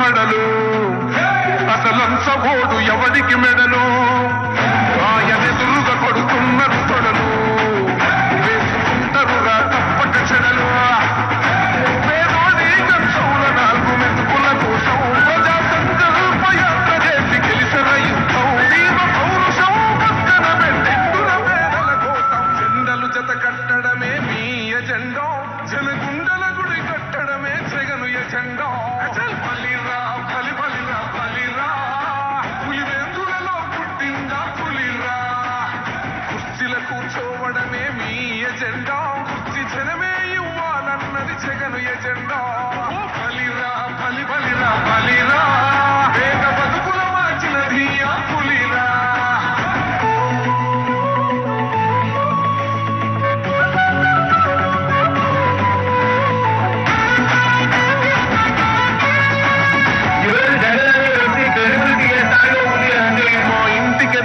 మడలు అసలంచబోడు ఎవడికి మెడలు ఆయనెదురుగా కొడుతున్నారు తొడలు వేసుకుంటారు రా తప్పక చెడలు పేదోడి గంచౌల 4 మెతుకుల కోసం ప్రజా సంకల్ప యాత్ర చేసి గెలిసిన యుద్ధం దీప పౌరుషం పక్కన పెట్టెండుల పేదల కోసం జెండలు జత కట్టడమే మీ ఎజెండా జనగుండల గుడి కట్టడమే జగను ఎజెండా బలిరా బలి బలిరా బలిరా పులివెందులలో పుట్టిందా పులిరా కుర్చీల కూర్చోవడమే మీ ఎజెండా కుర్చీ జనమే ఇవ్వాలన్నది జగను ఎజెండా బలిరా బలి బలిరా బలిరా పేద బతుకుల మార్చినది ఆ పులిరా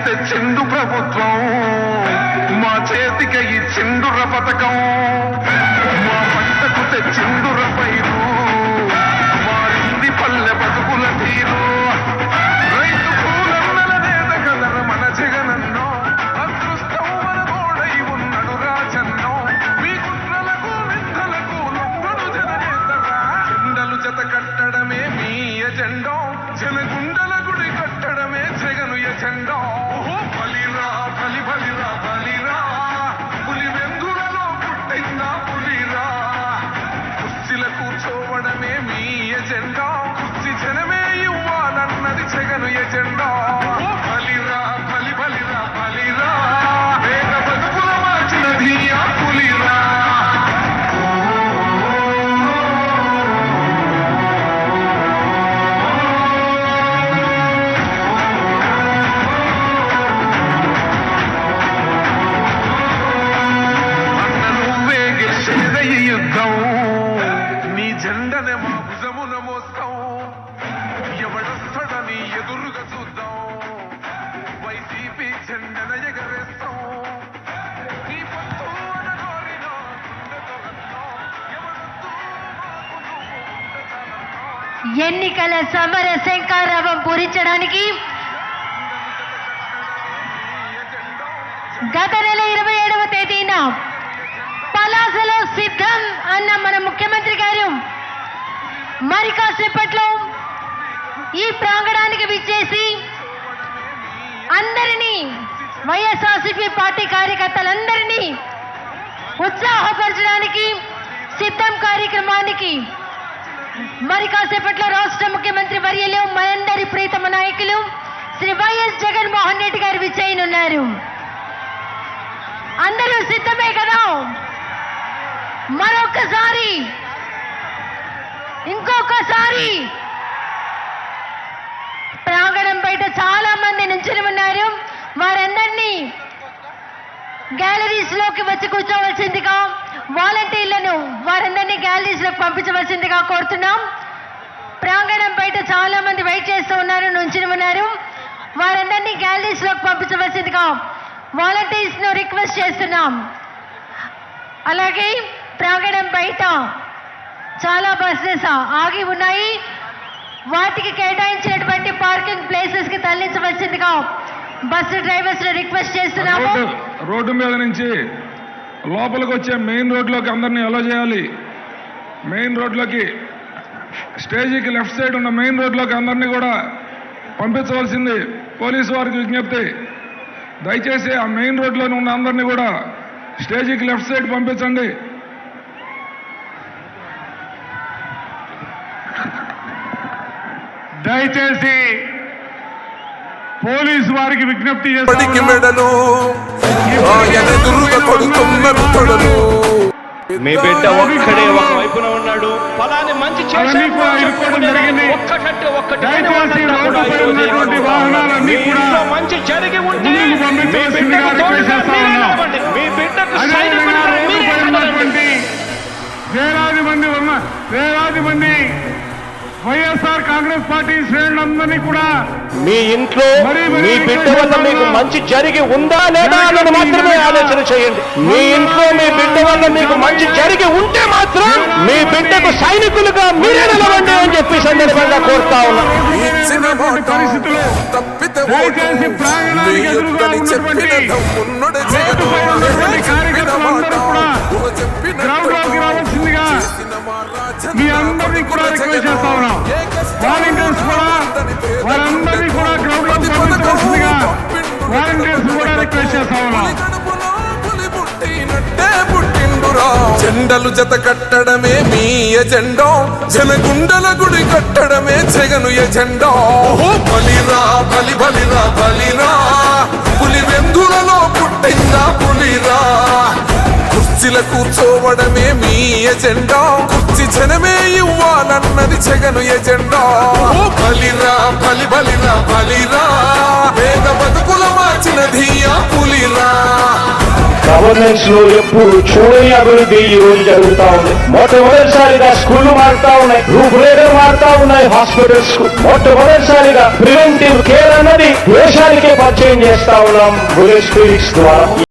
తెచ్చిండు ప్రభుత్వం మా చేతికి ఇచ్చిండుర పథకం మా పంటకు తెచ్చిండుర పైరు మారింది పల్లె బతుకుల తీరు రైతు పూలన్నల నేత కదర మన జగనన్నో అదృష్టం మన తోడై ఉన్నడు రాజన్నో మీ కుట్రలకు నిందలకు లొంగడు జననేతరా జెండలు జత కట్టడమే మీ ఎజెండా జనగుండల గుడి కట్టడమే జగను ఎజెండా బలిరా బలి బలిరా బలిరా పులివెందులలో పుట్టిందా పులిరా కుర్చీల కూర్చోవడమే మీ ఎజెండా కుర్చీ జనమే ఇవ్వాలన్నది జగను ఎజెండా బలిరా బలి బలిరా బలిరా పేద బతుకుల మార్చినది ఆ పులిరా యుద్ధం నీ జెండనే మా భుజమున మోస్తాం ఎవడొస్తాడని ఎదురుగా చూద్దాం వైసీపీ జెండన ఎగరేస్తాం నీ పొత్తు అనగోరినా ఎన్నికల సమర శంఖారావం పూరించడానికి గత నెల 27వ తేదీన పలాసలో సిద్ధం అన్న మన ముఖ్యమంత్రి గారు మరి కాసేపట్లో ఈ ప్రాంగణానికి విచ్చేసి అందరినీ వైఎస్ఆర్సీపీ పార్టీ కార్యకర్తలందరినీ ఉత్సాహపరచడానికి సిద్ధం కార్యక్రమానికి మరి కాసేపట్లో రాష్ట్ర ముఖ్యమంత్రి వర్యులు మనందరి ప్రీతమ నాయకులు శ్రీ వైఎస్ జగన్మోహన్ రెడ్డి గారు విచ్చేయనున్నారు. అందరూ సిద్ధమే కదా? మరొకసారి ఇంకొకసారి ప్రాంగణం బయట చాలా మంది నుంచుని ఉన్నారు. వారందరినీ గ్యాలరీస్ లోకి వచ్చి కూర్చోవలసిందిగా, వాలంటీర్లను వారందరినీ గ్యాలరీస్ లోకి పంపించవలసిందిగా కోరుతున్నాం. ప్రాంగణం బయట చాలా మంది వెయిట్ చేస్తూ ఉన్నారు, నుంచుని ఉన్నారు. వారందరినీ గ్యాలరీస్ లోకి పంపించవలసిందిగా వాలంటీర్స్ ను రిక్వెస్ట్ చేస్తున్నాం. అలాగే ప్రాంగణం బయట చాలా బస్సెస్ ఆగి ఉన్నాయి. వాటికి కేటాయించినటువంటి పార్కింగ్ ప్లేసెస్ కి తరలించవలసిందిగా బస్సు డ్రైవర్స్ రిక్వెస్ట్ చేస్తున్నాము. రోడ్డు మీద నుంచి లోపలికి వచ్చే మెయిన్ రోడ్లోకి అందరినీ అలో చేయాలి. మెయిన్ రోడ్లోకి, స్టేజీకి లెఫ్ట్ సైడ్ ఉన్న మెయిన్ రోడ్లోకి అందరినీ కూడా పంపించవలసింది పోలీసు వారికి విజ్ఞప్తి. దయచేసి ఆ మెయిన్ రోడ్లో ఉన్న అందరినీ కూడా స్టేజీకి లెఫ్ట్ సైడ్ పంపించండి. దయచేసి పోలీసు వారికి విజ్ఞప్తి చేసి మెడలు కొడుతున్నారు. మీ బిడ్డ ఒక్కడే ఒక వైపున ఉన్నాడు. ఫలాని మంచి మంచి జరిగి ఉంటే మీ బిడ్డకు వేలాది మంది వైఎస్ఆర్ కాంగ్రెస్ పార్టీ శ్రేణులందరినీ కూడా మీ ఇంట్లో మీ బిడ్డ వల్ల మీకు మంచి జరిగి ఉందా లేదా అన్నది మాత్రమే ఆలోచన చేయండి. మీ ఇంట్లో మీ బిడ్డ వల్ల మీకు మంచి జరిగి ఉంటే మాత్రం మీ బిడ్డకు సైనికులుగా మీరే నిలవండి అని చెప్పి సందర్భంగా కోరుతా ఉన్నాం. ఇచ్చిన మాట పరిస్థితులు తప్పితే దయచేసి ప్రాంగణానికి ఎదురుగా ఉన్నటువంటి రోడ్డు పైన ఉన్నటువంటి కార్యకర్తలందరూ కూడా గ్రౌండ్ లోకి రావాల్సిందిగా మీ అందరినీ కూడా రిక్వెస్ట్ చేస్తా ఉన్నాం. వాలంటీర్స్ కూడా వారందరినీ కూడా గ్రౌండ్ లోకి పంపించవలసిందిగా వాలంటీర్స్ కూడా రిక్వెస్ట్ చేస్తా ఉన్నాం. జెండలు జత కట్టడమే మీ ఎజెండా, జనగుండల గుడి కట్టడమే జగను ఎజెండా. బలిరా బలి బలిరా బలిరా, పులి వెందులలో పుట్టిందా పులిరా. కుర్చీల కూర్చోవడమే మీ ఎజెండా, కుర్చీ జనమే ఇవ్వాలన్నది జగను ఎజెండా. బలిరా బలి బలిరా బలిరా, పేద బతుకుల మార్చినది ఆ పులిరా. గవర్నెన్స్ లో ఎప్పుడు చూడని అభివృద్ధి ఈ రోజు జరుగుతా ఉంది. మొట్టమొదటిసారిగా స్కూళ్లు మారుతా ఉన్నాయి, రూపురేఖలు మారుతా ఉన్నాయి. హాస్పిటల్స్ కు మొట్టమొదటిసారిగా ప్రివెంటివ్ కేర్ అన్నది దేశానికే పరిచయం చేస్తా ఉన్నాం బుల్లెట్ క్లినిక్స్ ద్వారా.